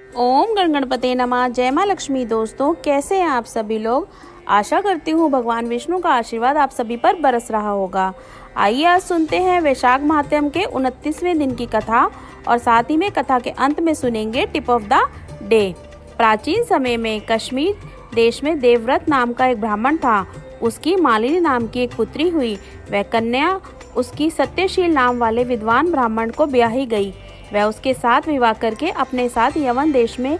ओम गणगणपते नमः। जय माँ लक्ष्मी। दोस्तों, कैसे हैं आप सभी लोग। आशा करती हूँ भगवान विष्णु का आशीर्वाद आप सभी पर बरस रहा होगा। आइए आज सुनते हैं वैशाख महात्म्य के 29वें दिन की कथा और साथ ही में कथा के अंत में सुनेंगे टिप ऑफ द डे। प्राचीन समय में कश्मीर देश में देवव्रत नाम का एक ब्राह्मण था। उसकी मालिनी नाम की एक पुत्री हुई। वह कन्या उसकी सत्यशील नाम वाले विद्वान ब्राह्मण को ब्याही गई। वह उसके साथ विवाह करके अपने साथ यवन देश में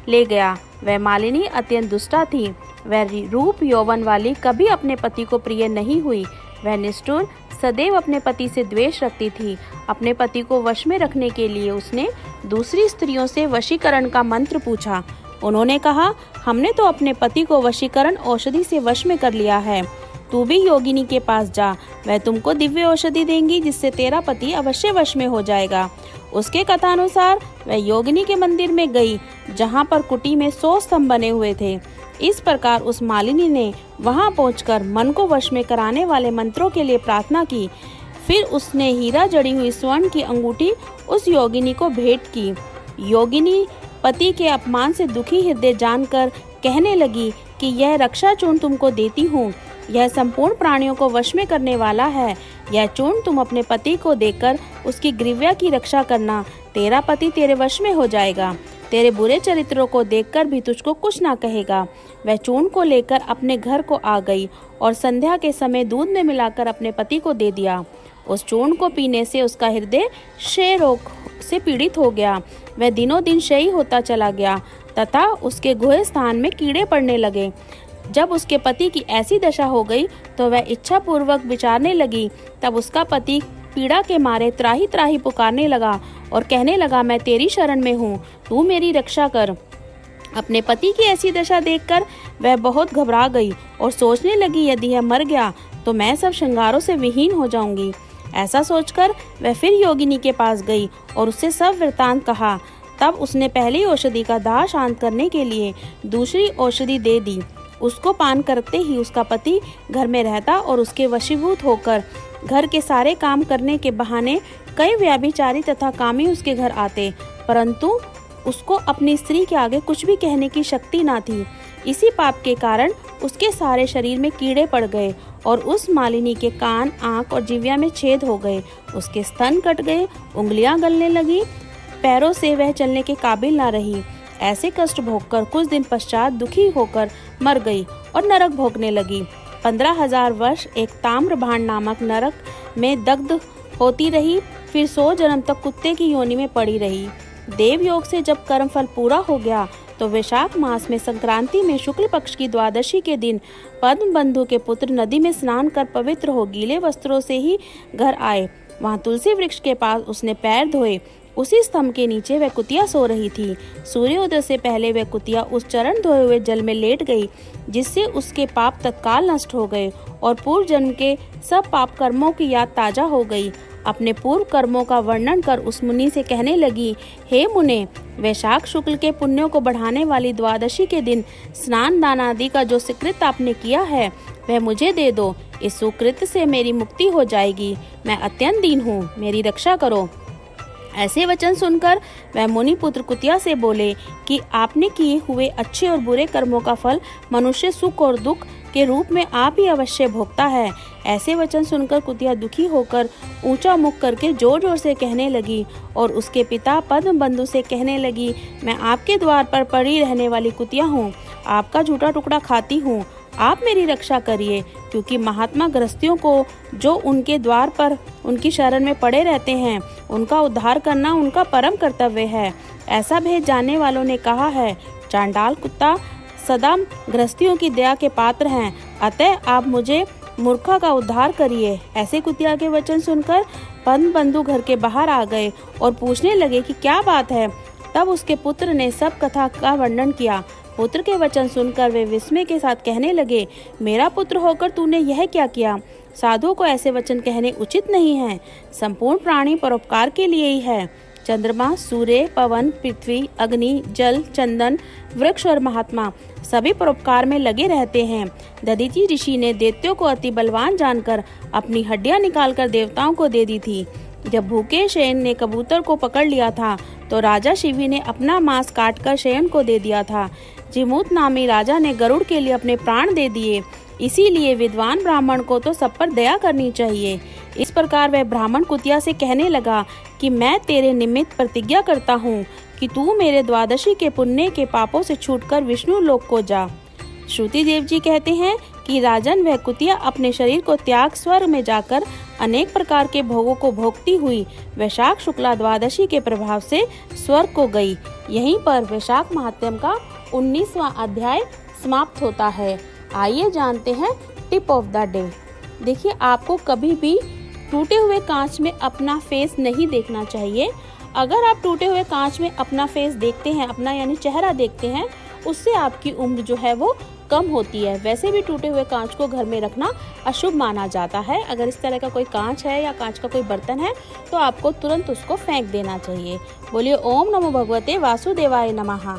ले गया। वह मालिनी अत्यंत दुष्टा थी। वह रूप यौवन वाली कभी अपने पति को प्रिय नहीं हुई। वह निष्ठुर सदैव अपने पति से द्वेष रखती थी। अपने पति को वश में रखने के लिए उसने दूसरी स्त्रियों से वशीकरण का मंत्र पूछा। उन्होंने कहा, हमने तो अपने पति को वशीकरण औषधि से वश में कर लिया है। तू भी योगिनी के पास जा, वह तुमको दिव्य औषधि देंगी जिससे तेरा पति अवश्य वश में हो जाएगा। उसके कथानुसार वह योगिनी के मंदिर में गई, जहाँ पर कुटी में 100 स्तंभ बने हुए थे। इस प्रकार उस मालिनी ने वहां पहुंचकर मन को वश में कराने वाले मंत्रों के लिए प्रार्थना की। फिर उसने हीरा जड़ी हुई स्वर्ण की अंगूठी उस योगिनी को भेंट की। योगिनी पति के अपमान से दुखी हृदय जानकर कहने लगी कि यह रक्षा चूर्ण तुमको देती हूँ। यह संपूर्ण प्राणियों को वश में करने वाला है। यह चूर्ण तुम अपने पति को देकर उसकी ग्रीव्या की रक्षा करना। तेरा पति तेरे वश में हो जाएगा। तेरे बुरे चरित्रों को देखकर भी तुझको कुछ ना कहेगा। वह चूर्ण को लेकर अपने घर को आ गई और संध्या के समय दूध में मिलाकर अपने पति को दे दिया। उस चूर्ण को पीने से उसका हृदय क्षय रोग से पीड़ित हो गया। वह दिनों दिन क्षयी होता चला गया तथा उसके गुहे स्थान में कीड़े पड़ने लगे। जब उसके पति की ऐसी दशा हो गई तो वह इच्छा पूर्वक विचारने लगी। तब उसका पति पीड़ा के मारे त्राही त्राही पुकारने लगा और कहने लगा, मैं तेरी शरण में हूँ, तू मेरी रक्षा कर। अपने पति की ऐसी दशा देखकर वह बहुत घबरा गई और सोचने लगी, यदि यह मर गया तो मैं सब श्रृंगारों से विहीन हो जाऊंगी। ऐसा सोचकर वह फिर योगिनी के पास गई और उससे सब वृतांत कहा। तब उसने पहली औषधि का दाह शांत करने के लिए दूसरी औषधि दे दी। उसको पान करते ही उसका पति घर में रहता और उसके वशीभूत होकर घर के सारे काम करने के बहाने कई व्यभिचारी तथा कामी उसके घर आते, परंतु उसको अपनी स्त्री के आगे कुछ भी कहने की शक्ति ना थी। इसी पाप के कारण उसके सारे शरीर में कीड़े पड़ गए और उस मालिनी के कान, आँख और जिह्वा में छेद हो गए। उसके स्तन कट गए, उंगलियां गलने लगी, पैरों से वह चलने के काबिल ना रही। ऐसे कष्ट भोगकर कुछ दिन पश्चात दुखी होकर मर गई और नरक भोगने लगी। 15,000 वर्ष एक ताम्रभांड नामक नरक में दग्ध होती रही। फिर 100 जन्म तक कुत्ते की योनि में पड़ी रही। देव योग से जब कर्मफल पूरा हो गया तो वैशाख मास में संक्रांति में शुक्ल पक्ष की द्वादशी के दिन पद्म बंधु के पुत्र नदी में स्नान कर पवित्र हो गीले वस्त्रों से ही घर आए। वहां तुलसी वृक्ष के पास उसने पैर धोए। उसी स्तंभ के नीचे वह कुतिया सो रही थी। सूर्योदय से पहले वह कुतिया उस चरण धोए हुए जल में लेट गई, जिससे उसके पाप तत्काल नष्ट हो गए और पूर्व जन्म के सब पाप कर्मों की याद ताजा हो गई। अपने पूर्व कर्मों का वर्णन कर उस मुनि से कहने लगी, हे मुने, वैशाख शुक्ल के पुण्यों को बढ़ाने वाली द्वादशी के दिन स्नान दान आदि का जो सुकृत आपने किया है वह मुझे दे दो। इस सुकृत से मेरी मुक्ति हो जाएगी। मैं अत्यंत दीन हूँ, मेरी रक्षा करो। ऐसे वचन सुनकर वह मुनि पुत्र कुतिया से बोले कि आपने किए हुए अच्छे और बुरे कर्मों का फल मनुष्य सुख और दुख के रूप में आप ही अवश्य भोगता है। ऐसे वचन सुनकर कुतिया दुखी होकर ऊंचा मुख करके जोर जोर से कहने लगी और उसके पिता पद्म बंधु से कहने लगी, मैं आपके द्वार पर पड़ी रहने वाली कुतिया हूँ, आपका झूठा टुकड़ा खाती हूँ, आप मेरी रक्षा करिए। क्योंकि महात्मा गृहस्थियों को जो उनके द्वार पर उनकी शरण में पड़े रहते हैं उनका उद्धार करना उनका परम कर्तव्य है। ऐसा भेद जानने वालों ने कहा है, चांडाल कुत्ता सदा गृहस्थियों की दया के पात्र हैं, अतः आप मुझे मूर्खा का उद्धार करिए। ऐसे कुतिया के वचन सुनकर पद्म बंधु घर के बाहर आ गए और पूछने लगे कि क्या बात है। तब उसके पुत्र ने सब कथा का वर्णन किया। पुत्र के वचन सुनकर वे विस्मय के साथ कहने लगे, मेरा पुत्र होकर तूने यह क्या किया। साधुओं को ऐसे वचन कहने उचित नहीं है। संपूर्ण प्राणी परोपकार के लिए ही है। चंद्रमा, सूर्य, पवन, पृथ्वी, अग्नि, जल, चंदन, वृक्ष और महात्मा सभी परोपकार में लगे रहते हैं। दधीचि ऋषि ने दैत्यों को अति बलवान जानकर अपनी हड्डियां निकालकर देवताओं को दे दी थी। जब भूखे शयन ने कबूतर को पकड़ लिया था तो राजा शिवी ने अपना मांस काटकर शयन को दे दिया था। जिमूत नामी राजा ने गरुड़ के लिए अपने प्राण दे दिए। इसीलिए विद्वान ब्राह्मण को तो सब पर दया करनी चाहिए। इस प्रकार वह ब्राह्मण कुतिया से कहने लगा कि मैं तेरे निमित्त प्रतिज्ञा करता हूँ कि तू मेरे द्वादशी के पुण्य के पापों से छूटकर विष्णु लोक को जा। श्रुति देव जी कहते हैं कि राजन वह कुतिया अपने शरीर को त्याग स्वर्ग में जाकर अनेक प्रकार के भोगों को भोगती हुई वैशाख शुक्ला द्वादशी के प्रभाव से स्वर्ग को गई। यहीं पर वैशाख महात्म्य का 19वां अध्याय समाप्त होता है। आइए जानते हैं टिप ऑफ द डे। देखिए, आपको कभी भी टूटे हुए कांच में अपना फेस नहीं देखना चाहिए। अगर आप टूटे हुए कांच में अपना फेस देखते हैं, अपना यानी चेहरा देखते हैं, उससे आपकी उम्र जो है वो कम होती है। वैसे भी टूटे हुए कांच को घर में रखना अशुभ माना जाता है। अगर इस तरह का कोई कांच है या कांच का कोई बर्तन है तो आपको तुरंत उसको फेंक देना चाहिए। बोलिए ओम नमो भगवते वासुदेवाय नमः।